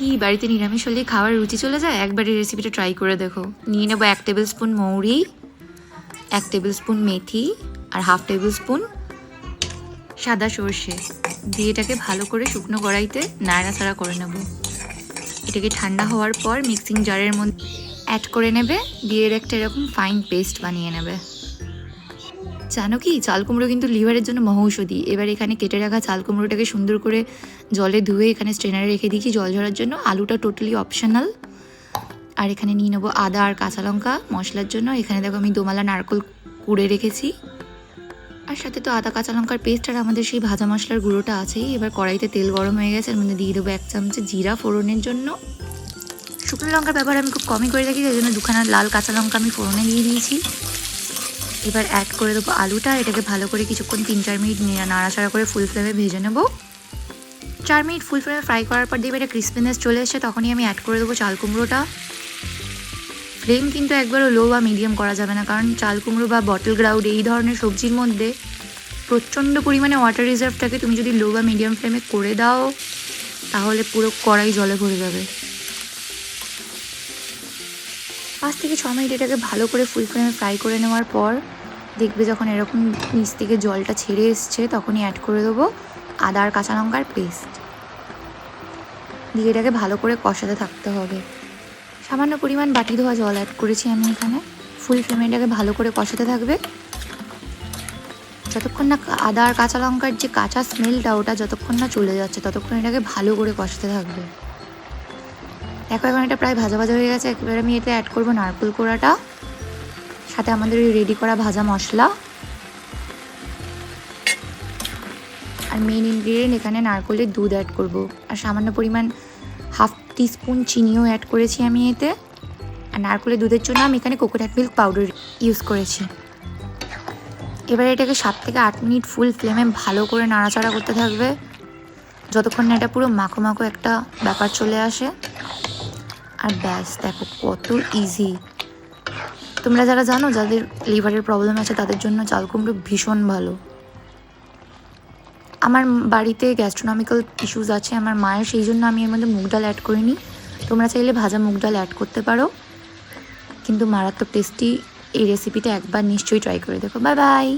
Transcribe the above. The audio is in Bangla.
কি বাড়িতে নিরামিষ হলে খাওয়ার রুচি চলে যায়, একবার এই রেসিপিটা ট্রাই করে দেখো। নিয়ে নেবো 1 টেবিল স্পুন মৌরি, 1 টেবিল স্পুন মেথি আর 1/2 টেবিল স্পুন সাদা সর্ষে দিয়ে এটাকে ভালো করে শুকনো কড়াইতে নাড়াচাড়া করে নেব। এটাকে ঠান্ডা হওয়ার পর মিক্সিং জারের মধ্যে অ্যাড করে নেবে, দিয়ে একটা এরকম ফাইন পেস্ট বানিয়ে নেবে। জানো কি, চাল কুমড়ো কিন্তু লিভারের জন্য মহৌষধি। এবার এখানে কেটে রাখা চাল কুমড়োটাকে সুন্দর করে জলে ধুয়ে এখানে স্ট্রেনারে রেখে দিয়েছি জল ঝরার জন্য। আলুটা টোটালি অপশনাল। আর এখানে নিয়ে নেবো আদা আর কাঁচা লঙ্কা মশলার জন্য। এখানে দেখো আমি দোমালা নারকেল কুড়ে রেখেছি, আর সাথে তো আদা কাঁচা লঙ্কার পেস্ট আর আমাদের সেই ভাজা মশলার গুঁড়োটা আছেই। এবার কড়াইতে তেল গরম হয়ে গেছে, এর মধ্যে দিয়ে দেবো 1 চামচে জিরা ফোড়নের জন্য। শুকনো লঙ্কার ব্যবহার আমি খুব কমই করে রাখি, সেই জন্য 2খানা লাল কাঁচা লঙ্কা আমি ফোড়নে দিয়ে দিয়েছি। এবার অ্যাড করে দেবো আলুটা। এটাকে ভালো করে কিছুক্ষণ 3-4 মিনিট নাড়াচাড়া করে ফুল ফ্লেমে ভেজে নেব। 4 মিনিট ফুল ফ্লেমে ফ্রাই করার পর দিয়ে এটা ক্রিসপিনেস চলে এসে তখনই আমি অ্যাড করে দেবো চাল কুমড়োটা। ফ্লেম কিন্তু একবারও লো বা মিডিয়াম করা যাবে না, কারণ চাল কুমড়ো বা বটল গ্রাউড এই ধরনের সবজির মধ্যে প্রচণ্ড পরিমাণে ওয়াটার রিজার্ভ থাকে। তুমি যদি লো বা মিডিয়াম ফ্লেমে করে দাও তাহলে পুরো কড়াই জলে ভরে যাবে। 5 থেকে 6 মিনিট এটাকে ভালো করে ফুল ফ্লেমে ফ্রাই করে নেওয়ার পর দেখবে যখন এরকম নিচ থেকে জলটা ছেড়ে এসছে তখনই অ্যাড করে দেবো আদা আর কাঁচা লঙ্কার পেস্ট, দিয়ে এটাকে ভালো করে কষাতে থাকতে হবে। সামান্য পরিমাণ বাটি ধোয়া জল অ্যাড করেছি আমি এখানে। ফুল ফ্লেমে এটাকে ভালো করে কষাতে থাকবে যতক্ষণ না আদা আর কাঁচা লঙ্কার যে কাঁচা স্মেলটা ওটা যতক্ষণ না চলে যাচ্ছে ততক্ষণ এটাকে ভালো করে কষাতে থাকবে। দেখো এখন এটা প্রায় ভাজা ভাজা হয়ে গেছে। এবার আমি এতে অ্যাড করবো নারকেল কোড়াটা, সাথে আমাদের ওই রেডি করা ভাজা মশলা, আর মেইন ইনগ্রিডিয়েন্ট এখানে নারকেলের দুধ অ্যাড করব। আর সামান্য পরিমাণ 1/2 টিস্পুন চিনিও অ্যাড করেছি আমি এতে। আর নারকেলের দুধের জন্য আমি এখানে কোকোনাট মিল্ক পাউডার ইউজ করেছি। এবার এটাকে 7 থেকে 8 মিনিট ফুল ফ্লেমে ভালো করে নাড়াচাড়া করতে থাকবে যতক্ষণ না এটা পুরো মাখো মাখো একটা ব্যাপার চলে আসে। আর ব্যাস, দেখো কত ইজি। তোমরা যারা জানো যাদের লিভারের প্রবলেম আছে তাদের জন্য চাল কুমড়ো ভীষণ ভালো। আমার বাড়িতে গ্যাস্ট্রোনমিক্যাল ইস্যুস আছে আমার মায়ের, সেই জন্য আমি এর মধ্যে মুগ ডাল অ্যাড করিনি। তোমরা চাইলে ভাজা মুগ ডাল অ্যাড করতে পারো। কিন্তু মারাত্মক টেস্টি এই রেসিপিটা একবার নিশ্চয়ই ট্রাই করে দেখো। Bye bye.